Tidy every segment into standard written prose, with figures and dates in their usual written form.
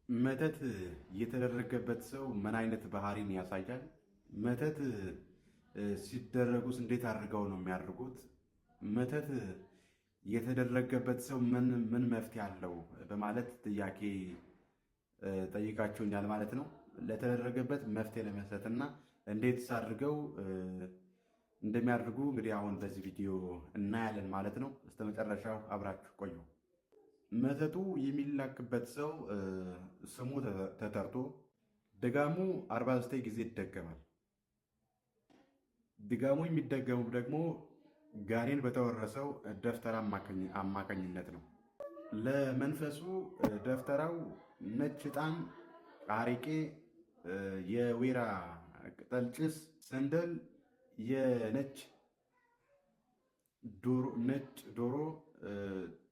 መተት የተደረገበት ሰው ምን አይነት ባህሪን ያሳያል? መተት ሲደረጉስ እንዴት አድርገው ነው የሚያደርጉት? መተት የተደረገበት ሰው ምን መፍትሄ አለው በማለት ጥያቄ ጠይቃችሁኛል ማለት ነው። ለተደረገበት መፍትሄ ለመስጠትና እንዴት አድርገው እንደሚያደርጉ እንግዲህ አሁን በዚህ ቪዲዮ እናያለን ማለት ነው። እስከ መጨረሻው አብራችሁ ቆዩ። መተቱ የሚላክበት ሰው ስሙ ተጠርቶ ድጋሙ 49 ጊዜ ይደገማል። ድጋሙ የሚደገሙ ደግሞ ጋኔን በተወረሰው ደፍተራ አማካኝነት ነው። ለመንፈሱ ደፍተራው ነጭ ዕጣን፣ አረቄ፣ የወይራ ቅጠል ጭስ፣ ሰንደል፣ የነጭ ዶሮ፣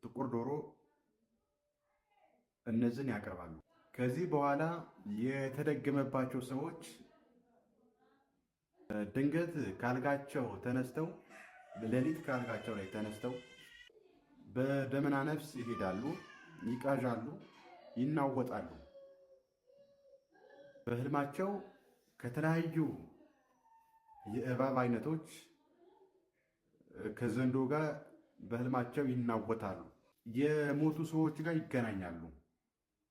ጥቁር ዶሮ እነዚህን ያቀርባሉ። ከዚህ በኋላ የተደገመባቸው ሰዎች ድንገት ካልጋቸው ተነስተው ሌሊት ካልጋቸው ላይ ተነስተው በደመና ነፍስ ይሄዳሉ፣ ይቃዣሉ፣ ይናወጣሉ። በህልማቸው ከተለያዩ የእባብ አይነቶች ከዘንዶ ጋር በህልማቸው ይናወጣሉ። የሞቱ ሰዎች ጋር ይገናኛሉ።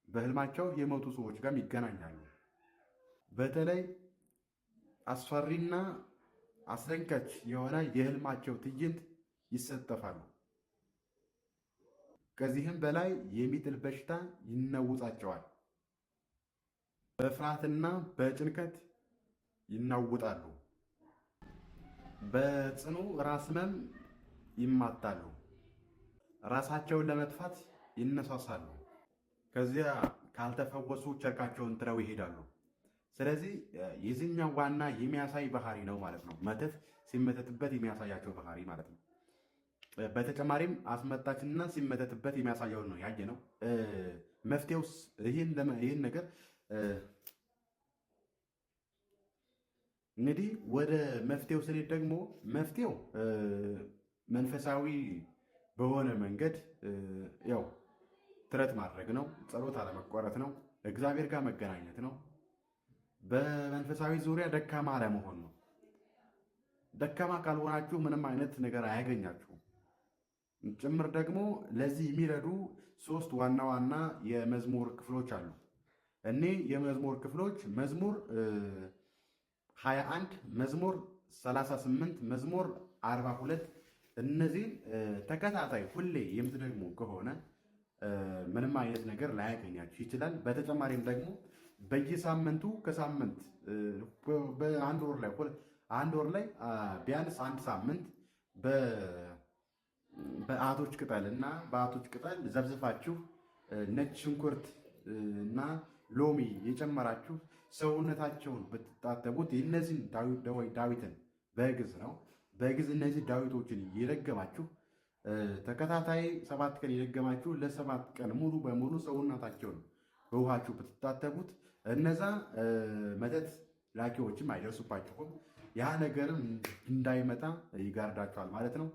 በህልማቸው የሞቱ ሰዎች ጋር ይገናኛሉ። በተለይ አስፈሪና አስደንጋጭ የሆነ የህልማቸው ትዕይንት ይሳተፋሉ። ከዚህም በላይ የሚጥል በሽታ ይናውጣቸዋል። በፍርሃትና በጭንቀት ይናውጣሉ። በጽኑ ራስ ህመም ይማታሉ። ራሳቸውን ለመጥፋት ይነሳሳሉ። ከዚያ ካልተፈወሱ ጨርቃቸውን ጥለው ይሄዳሉ። ስለዚህ የዚህኛው ዋና የሚያሳይ ባህሪ ነው ማለት ነው። መተት ሲመተትበት የሚያሳያቸው ባህሪ ማለት ነው። በተጨማሪም አስመጣችና ሲመተትበት የሚያሳየውን ነው ያየ ነው። መፍትሄውስ ይህን ነገር እንግዲህ ወደ መፍትሄው ስንሄድ ደግሞ መፍትሄው መንፈሳዊ በሆነ መንገድ ያው ጥረት ማድረግ ነው። ጸሎት አለመቋረጥ ነው። እግዚአብሔር ጋር መገናኘት ነው። በመንፈሳዊ ዙሪያ ደካማ አለመሆን ነው። ደካማ ካልሆናችሁ ምንም አይነት ነገር አያገኛችሁም ጭምር። ደግሞ ለዚህ የሚረዱ 3 ዋና ዋና የመዝሙር ክፍሎች አሉ። እኔ የመዝሙር ክፍሎች መዝሙር 21፣ መዝሙር 38፣ መዝሙር 42 እነዚህን ተከታታይ ሁሌ የምትደግሙ ከሆነ ምንም አይነት ነገር ላያገኛችሁ ይችላል። በተጨማሪም ደግሞ በየሳምንቱ ከሳምንት በአንድ ወር ላይ ቢያንስ አንድ ሳምንት በአቶች ቅጠል እና በአቶች ቅጠል ዘብዝፋችሁ ነጭ ሽንኩርት እና ሎሚ የጨመራችሁ ሰውነታቸውን ብትታጠቡት እነዚህን ዳዊትን በግዕዝ ነው በግዕዝ እነዚህ ዳዊቶችን የደገማችሁ ተከታታይ 7 ቀን የደገማችሁ ለ7 ቀን ሙሉ በሙሉ ሰውነታቸውን በውሃችሁ ብትታጠቡት እነዛ መተት ላኪዎችም አይደርሱባችሁም። ያ ነገርም እንዳይመጣ ይጋርዳችኋል ማለት ነው።